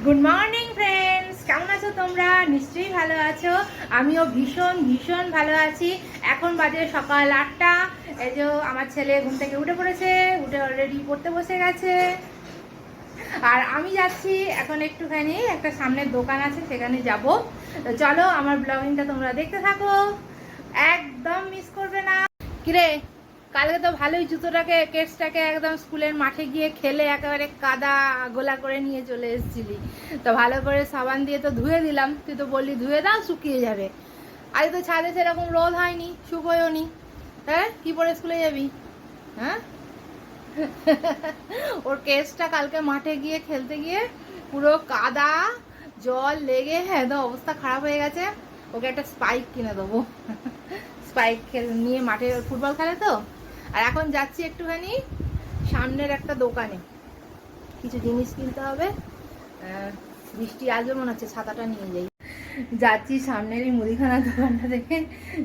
Good morning friends, কেমন আছো তোমরা? নিশ্চয়ই ভালো আছো। আমিও ভীষণ ভীষণ ভালো আছি। এখন বাজে সকাল 8টা। এই যে আমার ছেলে ঘুম থেকে উঠে পড়েছে, উঠে অলরেডি পড়তে বসে গেছে। আর আমি যাচ্ছি এখন একটুখানি, একটা সামনের দোকান আছে সেখানে যাব। তো চলো আমার ব্লগিংটা তোমরা দেখতে থাকো, একদম মিস করবে না। কিরে, কালকে তো ভালোই জুতোটাকে কেসটাকে একদম স্কুলের মাঠে গিয়ে খেলে একেবারে কাদা গোলা করে নিয়ে চলে এসেছিলি। তো ভালো করে সাবান দিয়ে তো ধুয়ে দিলাম, তুই তো বললি ধুয়ে দাও শুকিয়ে যাবে। আজ তো ছাদে সেরকম রোদ হয়নি, শুকোয়ও নি। হ্যাঁ, কি পরে স্কুলে যাবি? হ্যাঁ, ওর কেসটা কালকে মাঠে গিয়ে খেলতে গিয়ে পুরো কাদা জল লেগে একদম অবস্থা খারাপ হয়ে গেছে। ওকে একটা স্পাইক কিনে দেবো। স্পাইক নিয়ে মাঠে ফুটবল খেলে তো। আর এখন যাচ্ছি একটুখানি সামনের একটা দোকানে, কিছু জিনিস কিনতে হবে। বৃষ্টি আসবে মনে হচ্ছে, ছাতাটা নিয়ে যাই। যাচ্ছি সামনের এই মুদিখানা দোকানটা থেকে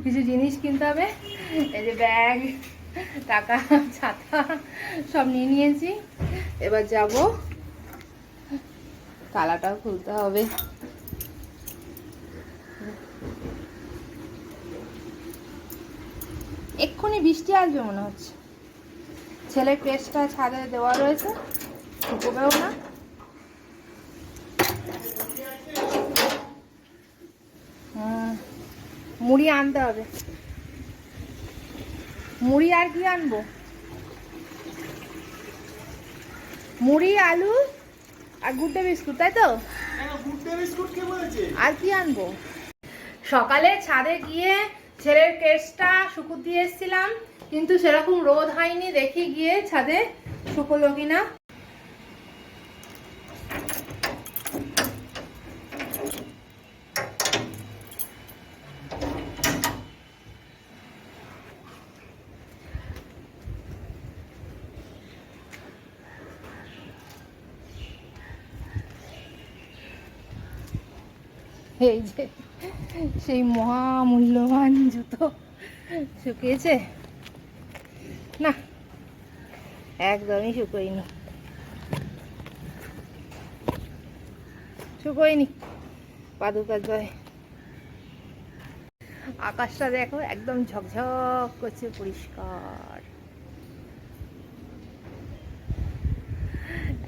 কিছু জিনিস কিনতে হবে। এই যে ব্যাগ, টাকা, ছাতা সব নিয়ে নিয়েছি। এবার যাব, তালাটাও খুলতে হবে। এক্ষুনি বৃষ্টি আসবে মনে হচ্ছে। ছেলের পেস্টটা ছাদে দেওয়া রয়েছে, শুকোবেও না। মুড়ি আনতে হবে। মুড়ি আর কি আনবো? মুড়ি, আলু আর গুড্ডে বিস্কুট, তাই তো? আর কি আনবো? সকালে ছাদে গিয়ে ছেলের কেসটা শুকুর দিয়ে এসেছিলাম, কিন্তু সেরকম রোদ হয়নি। দেখি গিয়ে ছাদে শুকোলো কিনা। এই যে সেই মহামূল্যবান জুতো শুকিয়েছে না, একদমই শুকোয়নি পাদুকার জয়। আকাশটা দেখো, একদম ঝকঝক করছে, পরিষ্কার,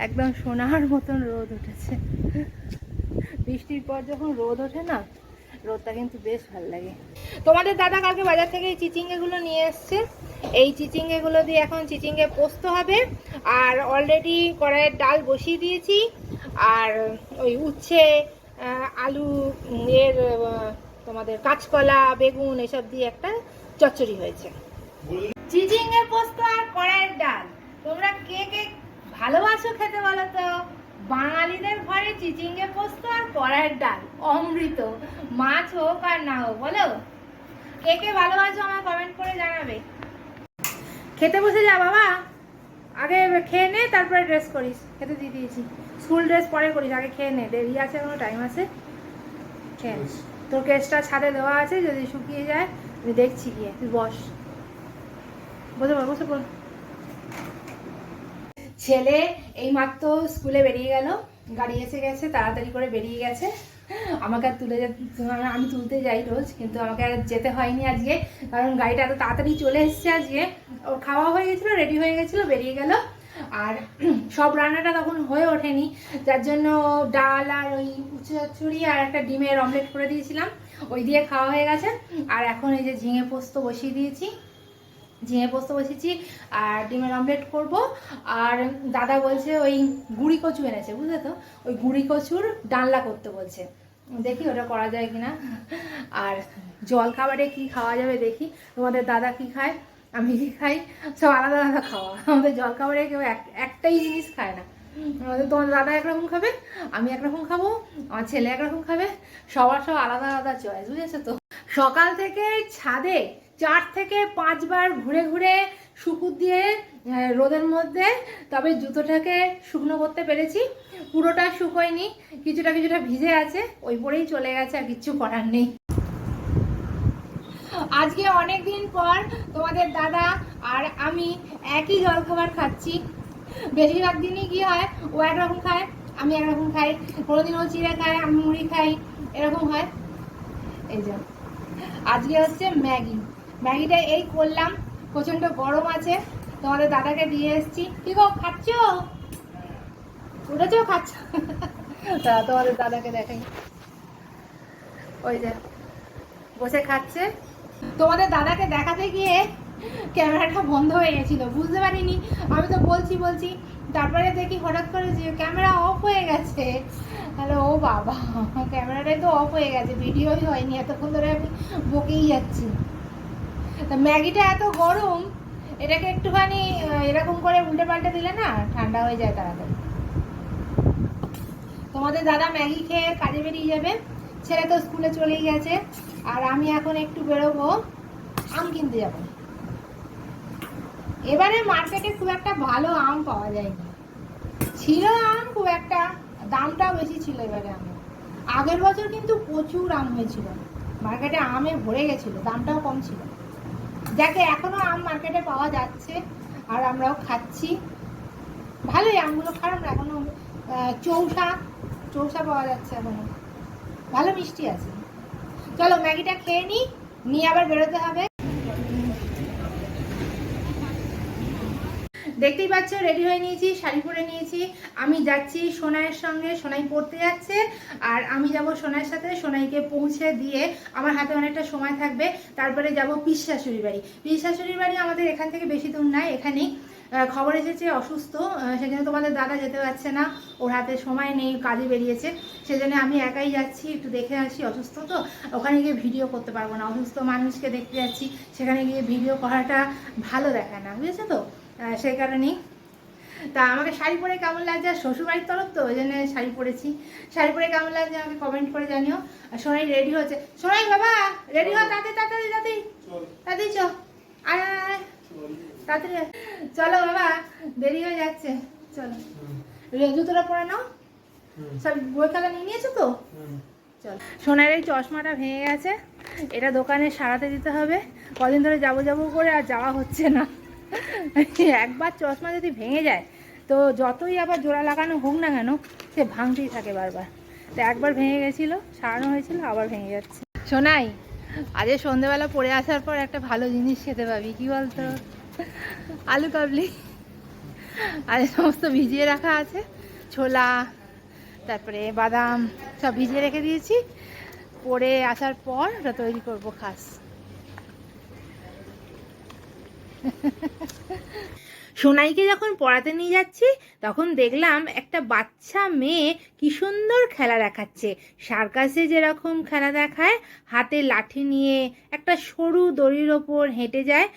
একদম সোনার মতন রোদ উঠেছে। বৃষ্টির পর যখন রোদ ওঠে না, রোদটা কিন্তু বেশ ভালো লাগে। তোমাদের দাদা কালকে বাজার থেকে এই চিচিঙ্গেগুলো নিয়ে এসছে। এই চিচিঙ্গেগুলো দিয়ে এখন চিচিঙ্গে পোস্ত হবে। আর অলরেডি কড়াইয়ের ডাল বসিয়ে দিয়েছি। আর ওই উচ্ছে, আলু, এর তোমাদের কাঁচকলা, বেগুন এসব দিয়ে একটা চচ্চড়ি হয়েছে। চিচিঙ্গে পোস্ত আর কড়াইয়ের ডাল, তোমরা কে কে ভালোবাসো খেতে বলো তো? বাঙালিদের ঘরে চিচিঙ্গে পোস্ত আর কড়াইয়ের ডাল অমৃত। মাছ হোক আর না হোক, বলো কে কে ভালোবাসো, আমার কমেন্ট করে জানাবে। খেতে বসে যা বাবা, আগে খেয়ে নে, তারপরে ড্রেস করিস। খেতে দিয়ে দিয়েছি, স্কুল ড্রেস পরে করিস, আগে খেয়ে নে, দেরি আছে, কোনো টাইম আছে। খেয়ে, তোর কেসটা ছাদে দেওয়া আছে, যদি শুকিয়ে যায় আমি দেখছি গিয়ে, তুই বস, বসে পড়, বসে পড়। ছেলে এইমাত্র স্কুলে বেরিয়ে গেল, গাড়ি এসে গেছে, তাড়াতাড়ি করে বেরিয়ে গেছে। আমাকে আর আমি তুলতে যাই রোজ, কিন্তু আমাকে আর যেতে হয়নি আজকে, কারণ গাড়িটা এত তাড়াতাড়ি চলে এসছে আজকে। ওর খাওয়া হয়ে গেছিলো, রেডি হয়ে গেছিলো, বেরিয়ে গেল। আর সব রান্নাটা তখন হয়ে ওঠেনি, যার জন্য ডাল আর ওই উচ্ছে চচ্চড়ি আর একটা ডিমের অমলেট করে দিয়েছিলাম, ওই দিয়ে খাওয়া হয়ে গেছে। আর এখন এই যে ঝিঙে পোস্ত বসিয়ে দিয়েছি, ঝিঙে পোস্ত বসেছি আর ডিমের অমলেট করব। আর দাদা বলছে ওই গুঁড়ি কচু এনেছে, বুঝলে তো, ওই গুঁড়ি কচুর ডালনা করতে বলছে, দেখি ওটা করা যায় কিনা। আর জল খাবারে কি খাওয়া যাবে দেখি, তোমাদের দাদা কি খায়, আমি কি খাই, সব আলাদা আলাদা খাওয়া। আমাদের জল খাবারে কেউ একটাই জিনিস খায় না। তোমার দাদা একরকম খাবে, আমি একরকম খাবো, আমার ছেলে একরকম খাবে, সবার সব আলাদা আলাদা চয়েস, বুঝেছো তো। সকাল থেকে ছাদে 4 থেকে 5 বার ঘুরে ঘুরে শুকুর দিয়ে রোদের মধ্যে তবে জুতোটাকে শুকনো করতে পেরেছি। পুরোটা শুকোয়নি, কিছুটা কিছুটা ভিজে আছে, ওই পরেই চলে গেছে, আর কিচ্ছু করার নেই। আজকে অনেক দিন পর তোমাদের দাদা আর আমি একই জলখাবার খাচ্ছি। বেশিরভাগ দিনই কি হয়, ও একরকম খায়, আমি একরকম খাই, কোনোদিন ও চিড়ে খাই, আমি মুড়ি খাই, এরকম হয়। এই যে আজকে হচ্ছে ম্যাগি, ম্যাগিটা এই করলাম, প্রচণ্ড গরম আছে, তোমাদের দাদাকে দিয়ে এসেছি। কি গো খাচ্ছ? উঠেছো খাচ্ছ? তা তোমাদের দাদাকে দেখাই, ওই যে বসে খাচ্ছে। তোমাদের দাদাকে দেখাতে গিয়ে ক্যামেরাটা বন্ধ হয়ে গেছিল, বুঝতে পারিনি। আমি তো বলছি, তারপরে দেখি হঠাৎ করে যে ক্যামেরা অফ হয়ে গেছে। তাহলে ও বাবা, ক্যামেরাটাই তো অফ হয়ে গেছে, ভিডিওই হয়নি, এতক্ষণ ধরে আমি বকেই যাচ্ছি। তা ম্যাগিটা এত গরম, এটাকে একটুখানি এরকম করে উল্টে পাল্টে দিলে না ঠান্ডা হয়ে যায় তাড়াতাড়ি। তোমাদের দাদা ম্যাগি খেয়ে কাজে বেরিয়ে যাবে, ছেলে তো স্কুলে চলেই গেছে। আর আমি এখন একটু বেরোবো, আম কিনতে যাবো। এবারে মার্কেটে খুব একটা ভালো আম পাওয়া যায়নি, ছিল আম খুব একটা, দামটাও বেশি ছিল এবারে আম। আগের বছর কিন্তু প্রচুর আম হয়েছিল, মার্কেটে আমে ভরে গেছিল, দামটাও কম ছিল। যাকে এখনো আম মার্কেটে পাওয়া যাচ্ছে আর আমরাও খাচ্ছি, ভালোই আমগুলো, খারাপ না। এখনো চৌসা পাওয়া যাচ্ছে এখনো, ভালো মিষ্টি আছে। চলো ম্যাগিটা খেয়ে নিয়ে আবার বেরোতে হবে। দেখতেই পাচ্ছ রেডি হয়ে নিয়েছি, শাড়ি পরে নিয়েছি। আমি যাচ্ছি সোনাইয়ের সঙ্গে, সোনাই পড়তে যাচ্ছে আর আমি যাব সোনাইয়ের সাথে। সোনাইকে পৌঁছে দিয়ে আমার হাতে অনেকটা সময় থাকবে, তারপরে যাব পিস শাশুড়ির বাড়ি। পিস শাশুড়ির বাড়ি আমাদের এখান থেকে বেশি দূর নয়, এখানেই। খবর এসেছে অসুস্থ, সেজন্য তোমাদের দাদা যেতে পারছে না, ওর হাতে সময় নেই, কাজে বেরিয়েছে। সেজন্য আমি একাই যাচ্ছি, একটু দেখে আসি, অসুস্থ তো, ওখানে গিয়ে ভিডিও করতে পারবো না। অসুস্থ মানুষকে দেখতে যাচ্ছি, সেখানে গিয়ে ভিডিও করাটা ভালো দেখায় না, বুঝেছো তো, সেই কারণেই। তা আমাকে শাড়ি পরে কেমন লাগছে, আর শ্বশুরবাড়ির তরফ তো ওই জন্য শাড়ি পরেছি। শাড়ি পরে কেমন লাগছে আমাকে কমেন্ট করে জানিও। আর সোনাই রেডি হচ্ছে, সোনাই বাবা রেডি হ, তাড়াতাড়ি চ, আয় তাড়াতাড়ি চলো বাবা, দেরি হয়ে যাচ্ছে, চলো। জুতোটা পরে নাও, সব বই খেলা নিয়ে নিয়েছো তো, চলো। সোনার এই চশমাটা ভেঙে গেছে, এটা দোকানে সারাতে দিতে হবে। কদিন ধরে যাবো করে আর যাওয়া হচ্ছে না। একবার চশমা যদি ভেঙে যায় তো যতই আবার জোড়া লাগানো হোক না কেন, সে ভাঙতেই থাকে বারবার। তো একবার ভেঙে গেছিলো, সারানো হয়েছিল, আবার ভেঙে যাচ্ছে। শোনাই, আজ সন্ধ্যেবেলা পরে আসার পর একটা ভালো জিনিস খেতে পাবি, কি বলতো, আলু কাবলি। আর সমস্ত ভিজিয়ে রাখা আছে, ছোলা, তারপরে বাদাম, সব ভিজিয়ে রেখে দিয়েছি। পরে আসার পর ওটা তৈরি করবো, খাস। সোনাইকে যখন পড়াতে নিয়ে যাচ্ছি তখন দেখলাম একটা বাচ্চা মেয়ে কি সুন্দর খেলা দেখাচ্ছে। সার্কাসে যেরকম খেলা দেখায়, হাতে লাঠি নিয়ে একটা সরু দড়ির ওপর হেঁটে যায়,